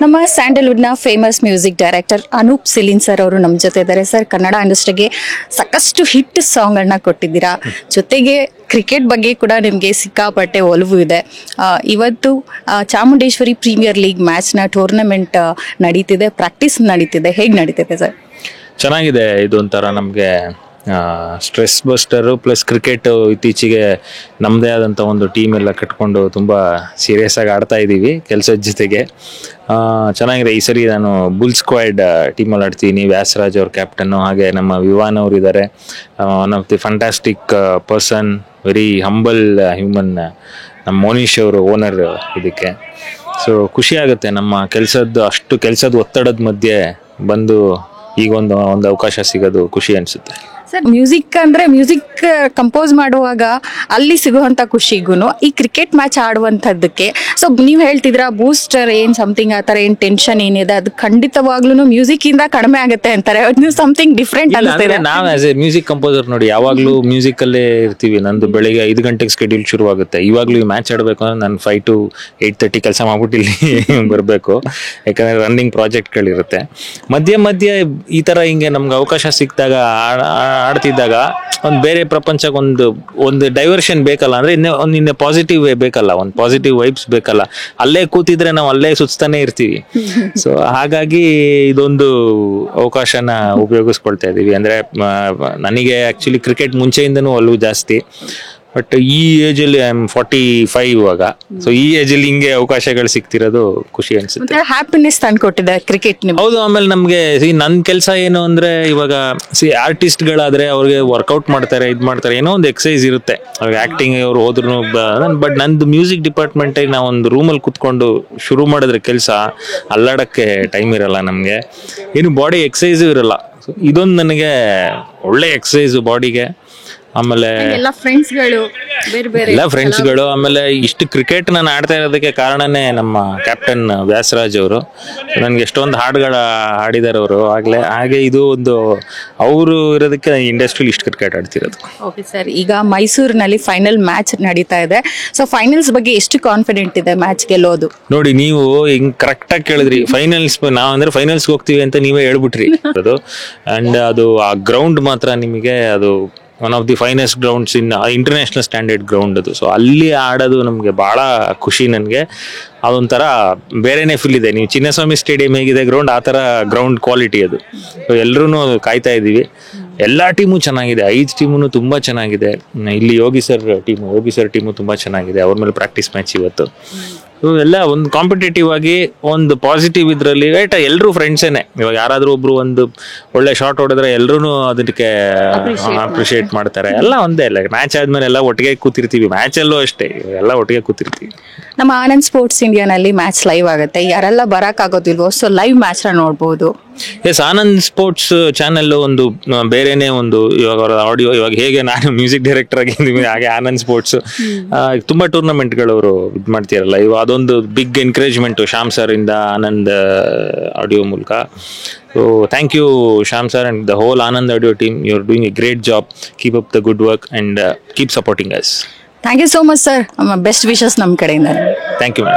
ನಮ್ಮ ಸ್ಯಾಂಡಲ್ವುಡ್ನ famous music director Anoop Seelin sir ಅವರು ನಮ್ಮ ಜೊತೆ ಇದ್ದಾರೆ. ಸರ್, ಕನ್ನಡ ಇಂಡಸ್ಟ್ರಿಗೆ ಸಾಕಷ್ಟು ಹಿಟ್ ಸಾಂಗ್ಗಳನ್ನ ಕೊಟ್ಟಿದ್ದೀರಾ. ಜೊತೆಗೆ ಕ್ರಿಕೆಟ್ ಬಗ್ಗೆ ಕೂಡ ನಿಮಗೆ ಸಿಕ್ಕಾಪಟ್ಟೆ ಒಲವು ಇದೆ. ಇವತ್ತು ಚಾಮುಂಡೇಶ್ವರಿ ಪ್ರೀಮಿಯರ್ ಲೀಗ್ ಮ್ಯಾಚ್ನ ಟೂರ್ನಮೆಂಟ್ ನಡೀತಿದೆ, ಪ್ರಾಕ್ಟೀಸ್ ನಡೀತಿದೆ. ಹೇಗೆ ನಡೀತಿದೆ ಸರ್? ಚೆನ್ನಾಗಿದೆ. ಇದು ಒಂಥರ ನಮಗೆ ಸ್ಟ್ರೆಸ್ ಬಸ್ಟರು ಪ್ಲಸ್ ಕ್ರಿಕೆಟ್. ಇತ್ತೀಚೆಗೆ ನಮ್ಮದೇ ಆದಂಥ ಒಂದು ಟೀಮ್ ಎಲ್ಲ ಕಟ್ಕೊಂಡು ತುಂಬ ಸೀರಿಯಸ್ ಆಗಿ ಆಡ್ತಾ ಇದ್ದೀವಿ ಕೆಲಸದ ಜೊತೆಗೆ. ಚೆನ್ನಾಗಿದೆ. ಈ ಸರಿ ನಾನು ಬುಲ್ ಸ್ಕ್ವಾಡ್ ಟೀಮಲ್ಲಿ ಆಡ್ತೀನಿ. ವ್ಯಾಸರಾಜ್ ಅವ್ರ ಕ್ಯಾಪ್ಟನ್ನು, ಹಾಗೆ ನಮ್ಮ ವಿವಾನ್ ಅವರು ಇದ್ದಾರೆ. One of the fantastic person, very humble human ನಮ್ಮ ಮೋನೀಶ್ ಅವರು ಓನರ್ ಇದಕ್ಕೆ. ಸೊ ಖುಷಿ ಆಗುತ್ತೆ ನಮ್ಮ ಕೆಲಸದ ಒತ್ತಡದ ಮಧ್ಯೆ ಬಂದು ಈಗೊಂದು ಅವಕಾಶ ಸಿಗೋದು ಖುಷಿ ಅನಿಸುತ್ತೆ. ಸರ್, ಮ್ಯೂಸಿಕ್ ಅಂದರೆ ಮ್ಯೂಸಿಕ್ ಕಂಪೋಸ್ ಮಾಡುವಾಗ ಅಲ್ಲಿ ಸಿಗುವಂಥ ಖುಷಿಗೂ ಈ ಕ್ರಿಕೆಟ್ ಮ್ಯಾಚ್ ಆಡುವಂಥದ್ದಕ್ಕೆ, ಸೊ ನೀವು ಹೇಳ್ತಿದ್ರ ಬೂಸ್ಟರ್ ಏನು ಸಮಥಿಂಗ್ ಆ ಥರ ಏನು ಟೆನ್ಷನ್ ಏನಿದೆ ಅದು ಖಂಡಿತವಾಗ್ಲೂ ಮ್ಯೂಸಿಕ್ಕಿಂದ ಕಡಿಮೆ ಆಗುತ್ತೆ ಅಂತಾರೆ. ಸಮಥಿಂಗ್ ಡಿಫ್ರೆಂಟ್ ಅನಿಸ್ತಿದೆ. ನಾವು ಆಸ್ ಎ ಮ್ಯೂಸಿಕ್ ಕಂಪೋಸರ್ ನೋಡಿ ಯಾವಾಗಲೂ ಮ್ಯೂಸಿಕಲ್ಲೇ ಇರ್ತೀವಿ. ನಂದು ಬೆಳಿಗ್ಗೆ 5 ಗಂಟೆಗೆ ಸ್ಕೆಡ್ಯೂಲ್ ಶುರುವಾಗುತ್ತೆ. ಇವಾಗಲೂ ಈ ಮ್ಯಾಚ್ ಆಡಬೇಕು ಅಂದ್ರೆ ನಾನು 5 to 8:30 ಕೆಲಸ ಮಾಡ್ಬಿಟ್ಟು ಇಲ್ಲಿ ಬರಬೇಕು. ಯಾಕಂದರೆ ರನ್ನಿಂಗ್ ಪ್ರಾಜೆಕ್ಟ್ಗಳಿರುತ್ತೆ. ಮಧ್ಯೆ ಈ ಥರ ಹಿಂಗೆ ನಮ್ಗೆ ಅವಕಾಶ ಸಿಕ್ಕಿದಾಗ ಆಡ್ತಿದ್ದಾಗ ಒಂದು ಬೇರೆ ಪ್ರಪಂಚಕ್ಕೆ ಒಂದು ಡೈವರ್ಷನ್ ಬೇಕಲ್ಲ. ಅಂದರೆ ಇನ್ನೇ ಪಾಸಿಟಿವ್ ವೇ ಬೇಕಲ್ಲ, ಒಂದು ಪಾಸಿಟಿವ್ ವೈಬ್ಸ್ ಬೇಕಲ್ಲ. ಅಲ್ಲೇ ಕೂತಿದ್ರೆ ನಾವು ಅಲ್ಲೇ ಸುತ್ತಾನೆ ಇರ್ತೀವಿ. ಸೊ ಹಾಗಾಗಿ ಇದೊಂದು ಅವಕಾಶನ ಉಪಯೋಗಿಸ್ಕೊಳ್ತಾ ಇದ್ದೀವಿ. ಅಂದರೆ ನನಗೆ ಆ್ಯಕ್ಚುಲಿ ಕ್ರಿಕೆಟ್ ಮುಂಚೆಯಿಂದನೂ ಒಲವು ಜಾಸ್ತಿ. ಬಟ್ ಈ ಏಜಲ್ಲಿ ಐ ಆಮ್ 45 ಇವಾಗ. ಸೊ ಈ ಏಜಲ್ಲಿ ಹಿಂಗೆ ಅವಕಾಶಗಳು ಸಿಗ್ತಿರೋದು ಖುಷಿ ಅನ್ಸುತ್ತೆ. ಹ್ಯಾಪಿನೆಸ್ ತಂದ್ಕೊಟ್ಟಿದೆ ಕ್ರಿಕೆಟ್. ಹೌದು. ಆಮೇಲೆ ನಮಗೆ ನನ್ನ ಕೆಲಸ ಏನು ಅಂದರೆ ಇವಾಗ ಆರ್ಟಿಸ್ಟ್ಗಳಾದರೆ ಅವ್ರಿಗೆ ವರ್ಕೌಟ್ ಮಾಡ್ತಾರೆ, ಇದು ಮಾಡ್ತಾರೆ, ಏನೋ ಒಂದು ಎಕ್ಸಸೈಸ್ ಇರುತ್ತೆ ಅವ್ರಿಗೆ. ಆ್ಯಕ್ಟಿಂಗ್ ಅವ್ರು ಹೋದ್ರು. ಬಟ್ ನಂದು ಮ್ಯೂಸಿಕ್ ಡಿಪಾರ್ಟ್ಮೆಂಟಾಗಿ ನಾವು ಒಂದು ರೂಮಲ್ಲಿ ಕುತ್ಕೊಂಡು ಶುರು ಮಾಡಿದ್ರೆ ಕೆಲಸ ಅಲ್ಲಾಡೋಕ್ಕೆ ಟೈಮ್ ಇರಲ್ಲ ನಮಗೆ. ಏನು ಬಾಡಿ ಎಕ್ಸಸೈಸು ಇರಲ್ಲ. ಇದೊಂದು ನನಗೆ ಒಳ್ಳೆ ಎಕ್ಸಸೈಸು ಬಾಡಿಗೆ. ಆಮೇಲೆ ಎಲ್ಲ ಫ್ರೆಂಡ್ಸ್ಗಳು ಆಮೇಲೆ ಇಷ್ಟು ಕ್ರಿಕೆಟ್ ನಾನು ಆಡ್ತಾ ಇರೋದಕ್ಕೆ ಕಾರಣನೇ ನಮ್ಮ ಕ್ಯಾಪ್ಟನ್ ವ್ಯಾಸರಾಜ್ ಅವರು. ನನಗೆ ಎಷ್ಟೊಂದು ಹಾಡುಗಳು ಹಾಡಿದ್ದಾರೆ ಅವರು. ಹಾಗೆ ಇದು ಒಂದು ಅವರು ಇರೋದಕ್ಕೆ ಇಂಡಸ್ಟ್ರಿಯಲ್ಲಿ ಇಷ್ಟು ಕ್ರಿಕೆಟ್ ಆಡ್ತಿರೋದು. ಓಕೆ ಸರ್, ಈಗ ಮೈಸೂರಿನಲ್ಲಿ ಫೈನಲ್ ಮ್ಯಾಚ್ ನಡೀತಾ ಇದೆ. ಸೊ ಫೈನಲ್ಸ್ ಬಗ್ಗೆ ಎಷ್ಟು ಕಾನ್ಫಿಡೆಂಟ್ ಇದೆ ಮ್ಯಾಚ್ ಗೆಲ್ಲೋದು? ನೋಡಿ, ನೀವು ಹಿಂಗ್ ಕರೆಕ್ಟಾಗಿ ಕೇಳಿದ್ರಿ. ಫೈನಲ್ಸ್ ನಾವಂದ್ರೆ ಫೈನಲ್ಸ್ಗೆ ಹೋಗ್ತೀವಿ ಅಂತ ನೀವೇ ಹೇಳ್ಬಿಟ್ರಿ. ಅದು ಅಂಡ್ ಅದು ಆ ಗ್ರೌಂಡ್ ಮಾತ್ರ ನಿಮಗೆ ಅದು one of the finest grounds in international standard ground ಅದು. ಸೊ ಅಲ್ಲಿ ಆಡೋದು ನಮಗೆ ಭಾಳ ಖುಷಿ. ನನಗೆ ಅದೊಂಥರ ಬೇರೆನೇ ಫೀಲ್ ಇದೆ. ನೀವು ಚಿನ್ನಸ್ವಾಮಿ ಸ್ಟೇಡಿಯಂ ಹೇಗಿದೆ ಗ್ರೌಂಡ್, ಆ ಥರ ಗ್ರೌಂಡ್ ಕ್ವಾಲಿಟಿ ಅದು. ಸೊ ಎಲ್ಲರೂ ಕಾಯ್ತಾ ಇದ್ದೀವಿ. ಎಲ್ಲ ಟೀಮು ಚೆನ್ನಾಗಿದೆ, 5 ಟೀಮು ತುಂಬ ಚೆನ್ನಾಗಿದೆ. ಇಲ್ಲಿ ಯೋಗಿ ಸರ್ ಟೀಮು ತುಂಬ ಚೆನ್ನಾಗಿದೆ. ಅವ್ರ ಮೇಲೆ ಪ್ರಾಕ್ಟೀಸ್ ಮ್ಯಾಚ್ ಇವತ್ತು. ಎಲ್ಲ ಒಂದು ಕಾಂಪಿಟೇಟಿವ್ ಆಗಿ ಒಂದು ಪಾಸಿಟಿವ್ ಇದರಲ್ಲಿ ಎಲ್ಲರೂ ಫ್ರೆಂಡ್ಸೇನೆ. ಇವಾಗ ಯಾರಾದರೂ ಒಬ್ರು ಒಂದು ಒಳ್ಳೆ ಶಾಟ್ ಹೊಡೆದ್ರೆ ಎಲ್ಲರೂ ಅದಕ್ಕೆ ಅಪ್ರಿಷಿಯೇಟ್ ಮಾಡ್ತಾರೆ. ಎಲ್ಲ ಒಂದೇ ಅಲ್ಲ. ಮ್ಯಾಚ್ ಆದ್ಮೇಲೆ ಎಲ್ಲ ಒಟ್ಟಿಗೆ ಕೂತಿರ್ತೀವಿ. ಮ್ಯಾಚಲ್ಲೂ ಅಷ್ಟೇ, ಎಲ್ಲ ಒಟ್ಟಿಗೆ ಕೂತಿರ್ತೀವಿ. ನಮ್ಮ ಆನಂದ್ ಸ್ಪೋರ್ಟ್ಸ್ ಇಂಡಿಯಾನಲ್ಲಿ ಮ್ಯಾಚ್ ಲೈವ್ ಆಗುತ್ತೆ. ಯಾರೆಲ್ಲ ಬರೋಕ್ಕಾಗೋದಿಲ್ವೋ ಸೊ ಲೈವ್ ಮ್ಯಾಚ್ನ ನೋಡ್ಬೋದು. ಎಸ್, ಆನಂದ್ ಸ್ಪೋರ್ಟ್ಸ್ ಚಾನೆಲ್ ಒಂದು ಬೇರೆನೆ ಒಂದು. ಇವಾಗ ಅವರ ಆಡಿಯೋ, ಇವಾಗ ಹೇಗೆ ನಾನು ಮ್ಯೂಸಿಕ್ ಡೈರೆಕ್ಟರ್ ಆಗಿದ್ದೀವಿ ಹಾಗೆ ಆನಂದ್ ಸ್ಪೋರ್ಟ್ಸ್ ತುಂಬ ಟೂರ್ನಮೆಂಟ್ಗಳು ಅವರು ಇದು ಮಾಡ್ತೀರಲ್ಲ. ಇವಾಗ ಅದೊಂದು ಬಿಗ್ ಎನ್ಕರೇಜ್ಮೆಂಟು ಶ್ಯಾಮ್ ಸರ್ ಇಂದ ಆನಂದ್ ಆಡಿಯೋ ಮೂಲಕ. So thank you Shyam sir and the whole Anand Audio team. You are doing a great job. Keep up the good work and keep supporting us. Thank you so much sir. Best wishes ನಮ್ಮ ಕಡೆಯಿಂದ. Thank you.